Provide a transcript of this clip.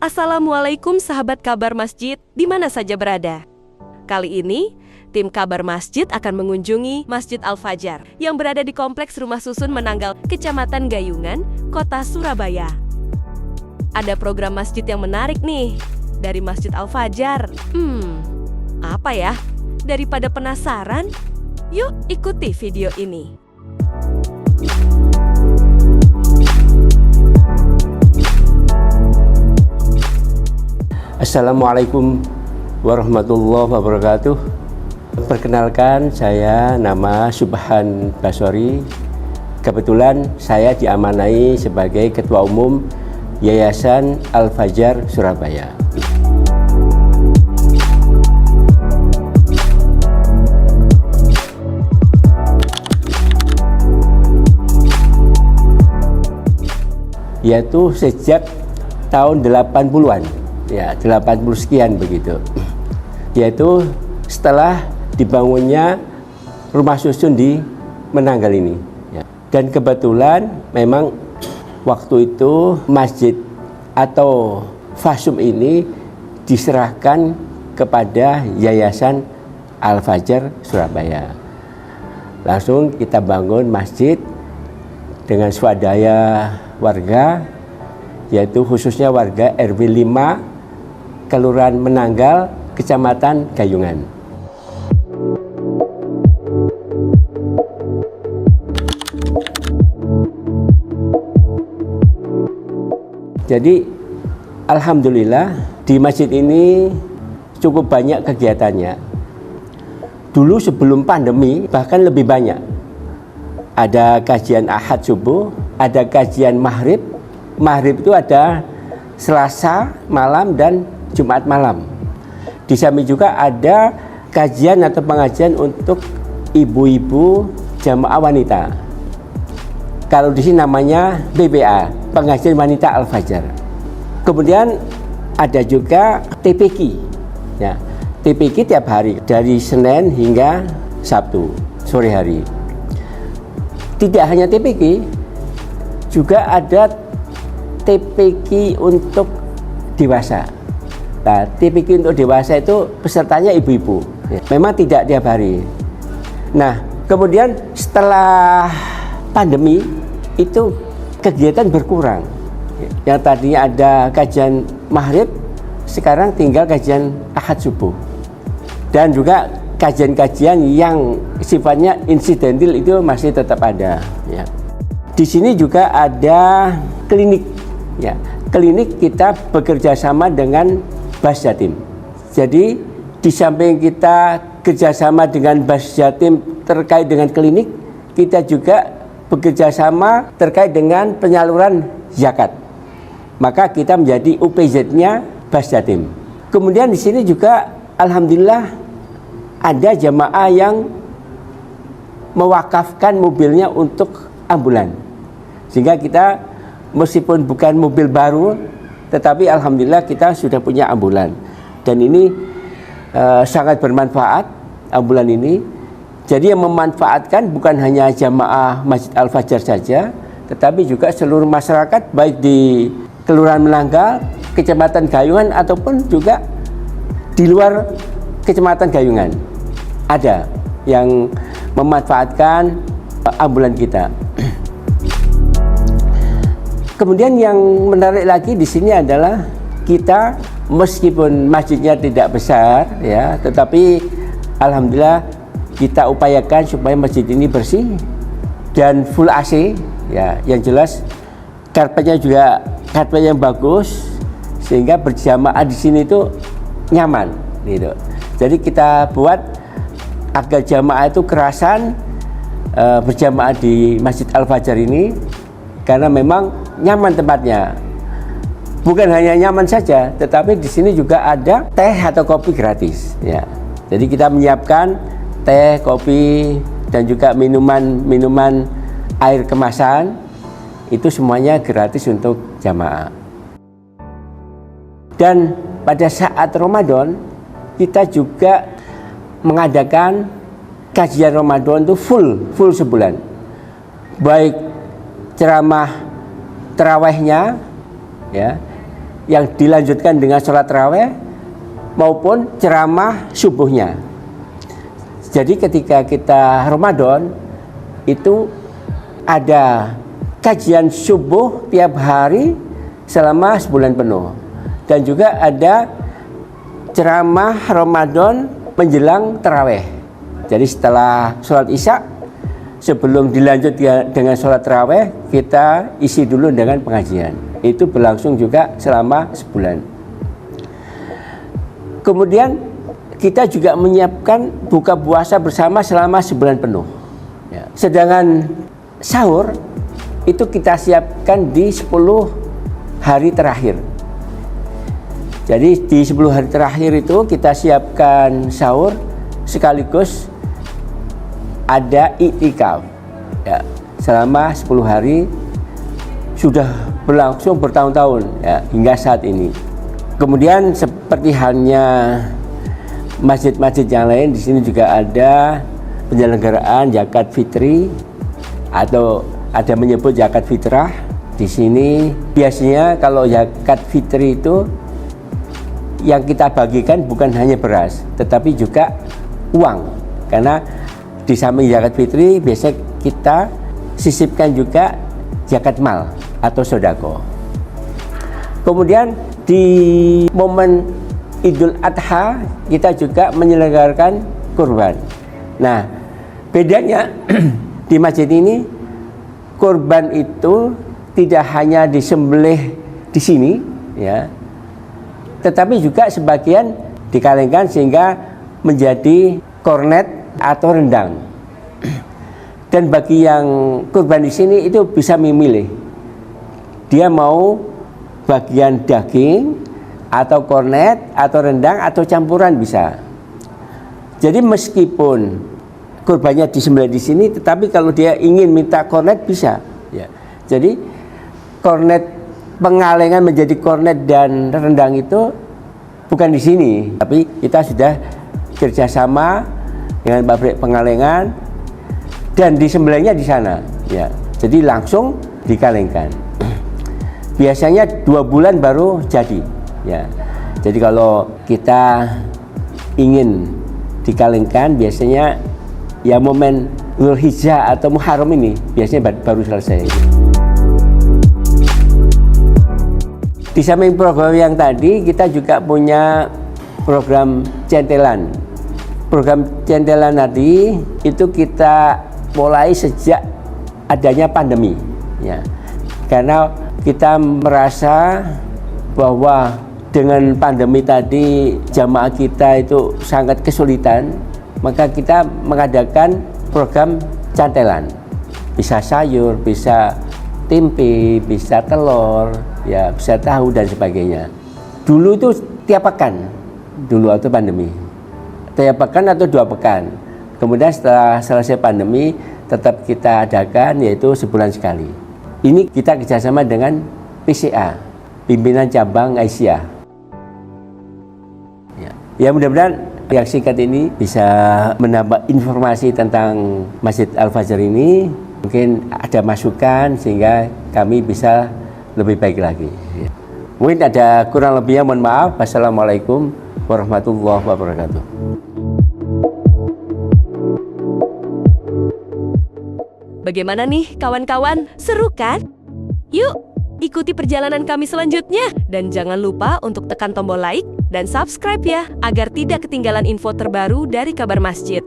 Assalamualaikum sahabat kabar masjid, di mana saja berada. Kali ini, tim kabar masjid akan mengunjungi Masjid Al-Fajar yang berada di Kompleks Rumah Susun Menanggal, Kecamatan Gayungan, Kota Surabaya. Ada program masjid yang menarik nih, dari Masjid Al-Fajar. Apa ya? Daripada penasaran, yuk ikuti video ini. Assalamualaikum warahmatullahi wabarakatuh. Perkenalkan, saya nama Subhan Basori. Kebetulan saya diamanai sebagai Ketua Umum Yayasan Al-Fajar Surabaya. Yaitu sejak tahun 80-an. Ya, 80 sekian begitu. Yaitu setelah dibangunnya rumah susun di Menanggal ini. Ya. Dan kebetulan memang waktu itu masjid atau fasum ini diserahkan kepada Yayasan Al-Fajar Surabaya. Langsung kita bangun masjid dengan swadaya warga, yaitu khususnya warga RW 5 Kelurahan Menanggal, Kecamatan Gayungan. Jadi alhamdulillah di masjid ini cukup banyak kegiatannya. Dulu sebelum pandemi bahkan lebih banyak. Ada kajian Ahad subuh, ada kajian Maghrib. Maghrib itu ada Selasa malam dan Jumat malam. Di samping juga ada kajian atau pengajian untuk ibu-ibu jamaah wanita. Kalau di sini namanya BBA, pengajian wanita Al-Fajar. Kemudian ada juga TPQ. Ya, TPQ tiap hari dari Senin hingga Sabtu sore hari. Tidak hanya TPQ, juga ada TPQ untuk dewasa. Nah, TPQ untuk dewasa itu pesertanya ibu-ibu. Memang tidak tiap hari. Nah, kemudian setelah pandemi itu kegiatan berkurang. Yang tadinya ada kajian Maghrib, sekarang tinggal kajian Ahad subuh. Dan juga kajian-kajian yang sifatnya insidental itu masih tetap ada. Ya. Di sini juga ada klinik. Ya, klinik kita bekerja sama dengan Bas Jatim. Jadi di samping kita kerjasama dengan Bas Jatim terkait dengan klinik, kita juga bekerja sama terkait dengan penyaluran zakat. Maka kita menjadi UPZ-nya Bas Jatim. Kemudian di sini juga alhamdulillah ada jamaah yang mewakafkan mobilnya untuk ambulan. Sehingga kita meskipun bukan mobil baru, tetapi alhamdulillah kita sudah punya ambulan. Dan ini sangat bermanfaat ambulan ini. Jadi yang memanfaatkan bukan hanya jamaah Masjid Al-Fajar saja, tetapi juga seluruh masyarakat baik di Kelurahan Menanggal, Kecamatan Gayungan ataupun juga di luar Kecamatan Gayungan. Ada yang memanfaatkan ambulan kita. Kemudian yang menarik lagi di sini adalah kita meskipun masjidnya tidak besar ya, tetapi alhamdulillah kita upayakan supaya masjid ini bersih dan full AC ya, yang jelas karpetnya juga karpet yang bagus sehingga berjamaah di sini itu nyaman gitu. Jadi kita buat agar jamaah itu kerasan berjamaah di Masjid Al-Fajar ini karena memang nyaman tempatnya. Bukan hanya nyaman saja, tetapi di sini juga ada teh atau kopi gratis. Ya, jadi kita menyiapkan teh, kopi, dan juga minuman air kemasan. Itu semuanya gratis untuk jamaah. Dan pada saat Ramadan kita juga mengadakan kajian Ramadan itu full sebulan. Baik ceramah tarawihnya ya, yang dilanjutkan dengan sholat tarawih maupun ceramah subuhnya. Jadi ketika kita Ramadan itu ada kajian subuh tiap hari selama sebulan penuh, dan juga ada ceramah Ramadan menjelang tarawih. Jadi setelah sholat isya, sebelum dilanjut dengan sholat tarawih, kita isi dulu dengan pengajian. Itu berlangsung juga selama sebulan. Kemudian kita juga menyiapkan buka puasa bersama selama sebulan penuh. Ya. Sedangkan sahur itu kita siapkan di 10 hari terakhir. Jadi di 10 hari terakhir itu kita siapkan sahur sekaligus ada i'tikaf. Ya, selama 10 hari sudah berlangsung bertahun-tahun ya, hingga saat ini. Kemudian seperti halnya masjid-masjid yang lain, di sini juga ada penyelenggaraan zakat fitri atau ada menyebut zakat fitrah. Di sini biasanya kalau zakat fitri itu yang kita bagikan bukan hanya beras, tetapi juga uang. Karena di samping zakat fitri biasanya kita sisipkan juga zakat mal atau sodako. Kemudian di momen Idul Adha kita juga menyelenggarakan kurban. Nah, bedanya di masjid ini kurban itu tidak hanya disembelih di sini, ya, tetapi juga sebagian dikalengkan sehingga menjadi kornet atau rendang. Dan bagi yang kurban di sini itu bisa memilih, dia mau bagian daging atau kornet, atau rendang, atau campuran bisa. Jadi meskipun kurbannya disembelih di sini, tetapi kalau dia ingin minta kornet bisa. Ya. Jadi kornet pengalengan menjadi kornet dan rendang itu bukan di sini, tapi kita sudah kerjasama dengan pabrik pengalengan dan disembelihnya di sana. Ya. Jadi langsung dikalengkan. Biasanya 2 bulan baru jadi. Ya, jadi kalau kita ingin dikalengkan biasanya ya momen Dzulhijjah atau Muharram ini biasanya baru selesai. Di samping program yang tadi kita juga punya program centelan. Program centelan tadi itu kita mulai sejak adanya pandemi. Ya, karena kita merasa bahwa dengan pandemi tadi jamaah kita itu sangat kesulitan, maka kita mengadakan program cantelan. Bisa sayur, bisa tempe, bisa telur, ya bisa tahu dan sebagainya. Dulu itu tiap pekan, dulu waktu pandemi, tiap pekan atau 2 pekan. Kemudian setelah selesai pandemi tetap kita adakan, yaitu sebulan sekali. Ini kita kerjasama dengan PCA, Pimpinan Cabang Aisyah. Ya, mudah-mudahan yang singkat ini bisa menambah informasi tentang Masjid Al-Fajar ini. Mungkin ada masukan sehingga kami bisa lebih baik lagi. Mungkin ada kurang lebihnya, mohon maaf. Wassalamualaikum warahmatullahi wabarakatuh. Bagaimana nih kawan-kawan? Seru kan? Yuk, ikuti perjalanan kami selanjutnya. Dan jangan lupa untuk tekan tombol like dan subscribe ya, agar tidak ketinggalan info terbaru dari Kabar Masjid.